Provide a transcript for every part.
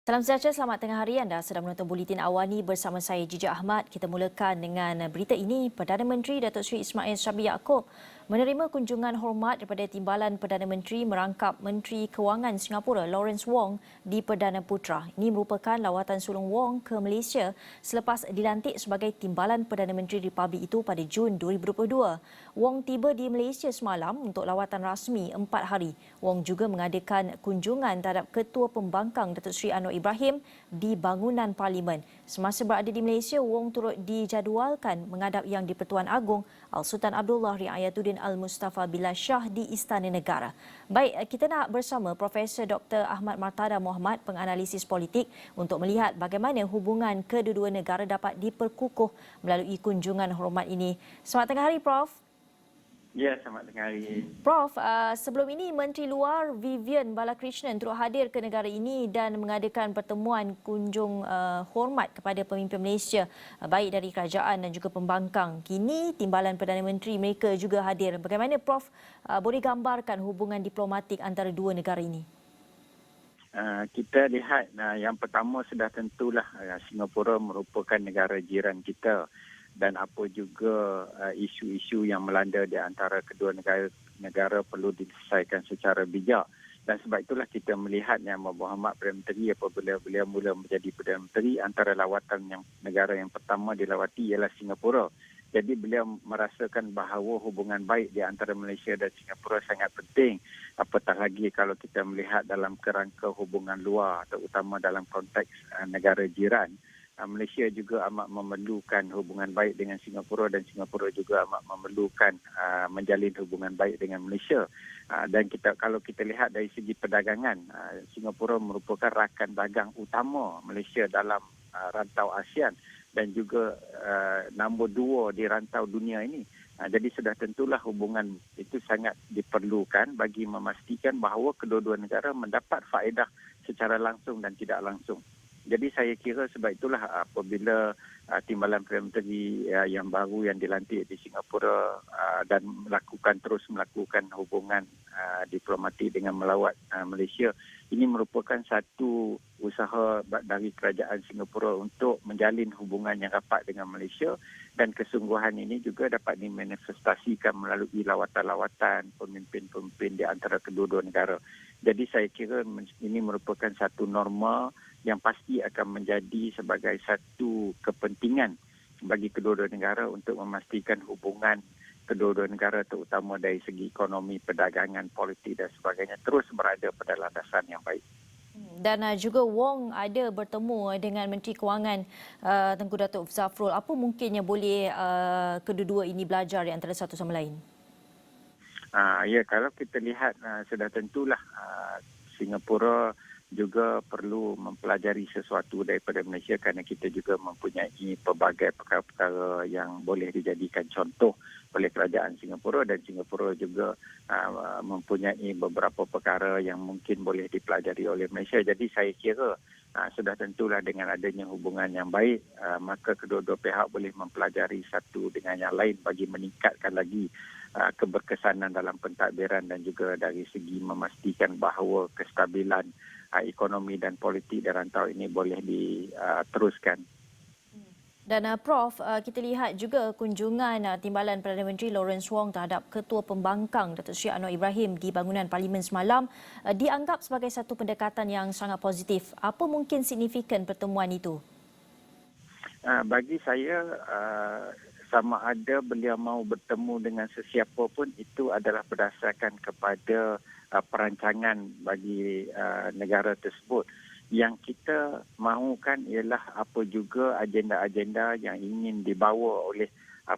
Salam sejahtera, selamat tengah hari. Anda sedang menonton Buletin Awani bersama saya, Jijak Ahmad. Kita mulakan dengan berita ini. Perdana Menteri Datuk Seri Ismail Sabri Yaakob menerima kunjungan hormat daripada Timbalan Perdana Menteri merangkap Menteri Kewangan Singapura Lawrence Wong di Perdana Putra. Ini merupakan lawatan sulung Wong ke Malaysia selepas dilantik sebagai Timbalan Perdana Menteri Republik itu pada Jun 2022. Wong tiba di Malaysia semalam untuk lawatan rasmi 4 hari. Wong juga mengadakan kunjungan terhadap Ketua Pembangkang Datuk Seri Anwar Ibrahim di bangunan Parlimen. Semasa berada di Malaysia, Wong turut dijadualkan menghadap Yang di-Pertuan Agong Al-Sultan Abdullah Riayatuddin Al-Mustafa Billah Shah di Istana Negara. Baik, kita nak bersama Profesor Dr. Ahmad Martada Mohamad, penganalisis politik, untuk melihat bagaimana hubungan kedua-dua negara dapat diperkukuh melalui kunjungan hormat ini. Selamat tengah hari, Prof. Ya, selamat tengah hari. Prof, sebelum ini Menteri Luar Vivian Balakrishnan turut hadir ke negara ini dan mengadakan pertemuan kunjung hormat kepada pemimpin Malaysia, baik dari kerajaan dan juga pembangkang. Kini Timbalan Perdana Menteri mereka juga hadir. Bagaimana Prof boleh gambarkan hubungan diplomatik antara dua negara ini? Kita lihat yang pertama sudah tentulah Singapura merupakan negara jiran kita. Dan apa juga isu-isu yang melanda di antara kedua negara perlu diselesaikan secara bijak. Dan sebab itulah kita melihat Yang Berhormat Perdana Menteri apabila beliau mula menjadi Perdana Menteri, antara lawatan yang negara yang pertama dilawati ialah Singapura. Jadi beliau merasakan bahawa hubungan baik di antara Malaysia dan Singapura sangat penting. Apatah lagi kalau kita melihat dalam kerangka hubungan luar, terutama dalam konteks negara jiran. Malaysia juga amat memerlukan hubungan baik dengan Singapura dan Singapura juga amat memerlukan menjalin hubungan baik dengan Malaysia. Dan kalau kita lihat dari segi perdagangan, Singapura merupakan rakan dagang utama Malaysia dalam rantau ASEAN dan juga nombor 2 di rantau dunia ini. Jadi sudah tentulah hubungan itu sangat diperlukan bagi memastikan bahawa kedua-dua negara mendapat faedah secara langsung dan tidak langsung. Jadi saya kira sebab itulah apabila Timbalan Perdana Menteri yang baru yang dilantik di Singapura dan terus melakukan hubungan diplomatik dengan melawat Malaysia, ini merupakan satu usaha dari kerajaan Singapura untuk menjalin hubungan yang rapat dengan Malaysia, dan kesungguhan ini juga dapat dimanifestasikan melalui lawatan-lawatan pemimpin-pemimpin di antara kedua-dua negara. Jadi saya kira ini merupakan satu norma yang pasti akan menjadi sebagai satu kepentingan bagi kedua-dua negara untuk memastikan hubungan kedua-dua negara terutama dari segi ekonomi, perdagangan, politik dan sebagainya terus berada pada landasan yang baik. Dan juga Wong ada bertemu dengan Menteri Kewangan Tengku Datuk Zafrul. Apa mungkin yang boleh kedua-dua ini belajar di antara satu sama lain? Ya, kalau kita lihat sudah tentulah Singapura juga perlu mempelajari sesuatu daripada Malaysia kerana kita juga mempunyai pelbagai perkara-perkara yang boleh dijadikan contoh oleh kerajaan Singapura, dan Singapura juga mempunyai beberapa perkara yang mungkin boleh dipelajari oleh Malaysia. Jadi saya kira sudah tentulah dengan adanya hubungan yang baik, maka kedua-dua pihak boleh mempelajari satu dengan yang lain bagi meningkatkan lagi keberkesanan dalam pentadbiran dan juga dari segi memastikan bahawa kestabilan ekonomi dan politik di rantau ini boleh diteruskan. Dan Prof, kita lihat juga kunjungan Timbalan Perdana Menteri Lawrence Wong terhadap Ketua Pembangkang Datuk Seri Anwar Ibrahim di bangunan Parlimen semalam dianggap sebagai satu pendekatan yang sangat positif. Apa mungkin signifikan pertemuan itu? Bagi saya, sama ada beliau mahu bertemu dengan sesiapa pun, itu adalah berdasarkan kepada perancangan bagi negara tersebut. Yang kita mahukan ialah apa juga agenda-agenda yang ingin dibawa oleh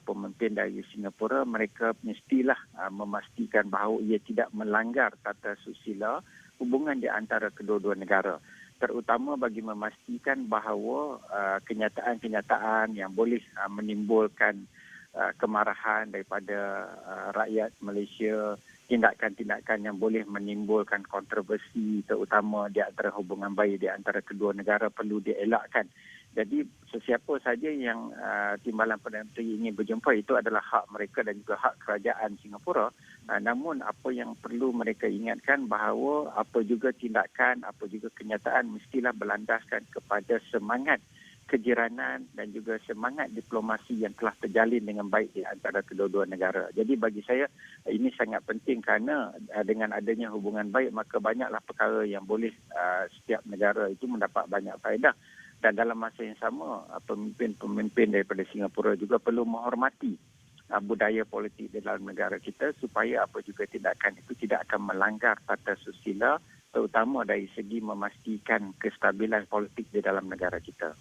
pemimpin dari Singapura. Mereka mestilah memastikan bahawa ia tidak melanggar tata susila hubungan di antara kedua-dua negara, terutama bagi memastikan bahawa kenyataan-kenyataan yang boleh menimbulkan kemarahan daripada rakyat Malaysia tindakan-tindakan yang boleh menimbulkan kontroversi terutama di antara hubungan baik di antara kedua negara perlu dielakkan. Jadi sesiapa saja yang Timbalan Perdana Menteri ingin berjumpa itu adalah hak mereka dan juga hak kerajaan Singapura. Namun apa yang perlu mereka ingatkan bahawa apa juga tindakan, apa juga kenyataan mestilah berlandaskan kepada semangat kejiranan dan juga semangat diplomasi yang telah terjalin dengan baik di antara kedua-dua negara. Jadi bagi saya ini sangat penting kerana dengan adanya hubungan baik maka banyaklah perkara yang boleh setiap negara itu mendapat banyak faedah. Dan dalam masa yang sama, pemimpin-pemimpin daripada Singapura juga perlu menghormati budaya politik di dalam negara kita supaya apa juga tindakan itu tidak akan melanggar tata susila terutama dari segi memastikan kestabilan politik di dalam negara kita.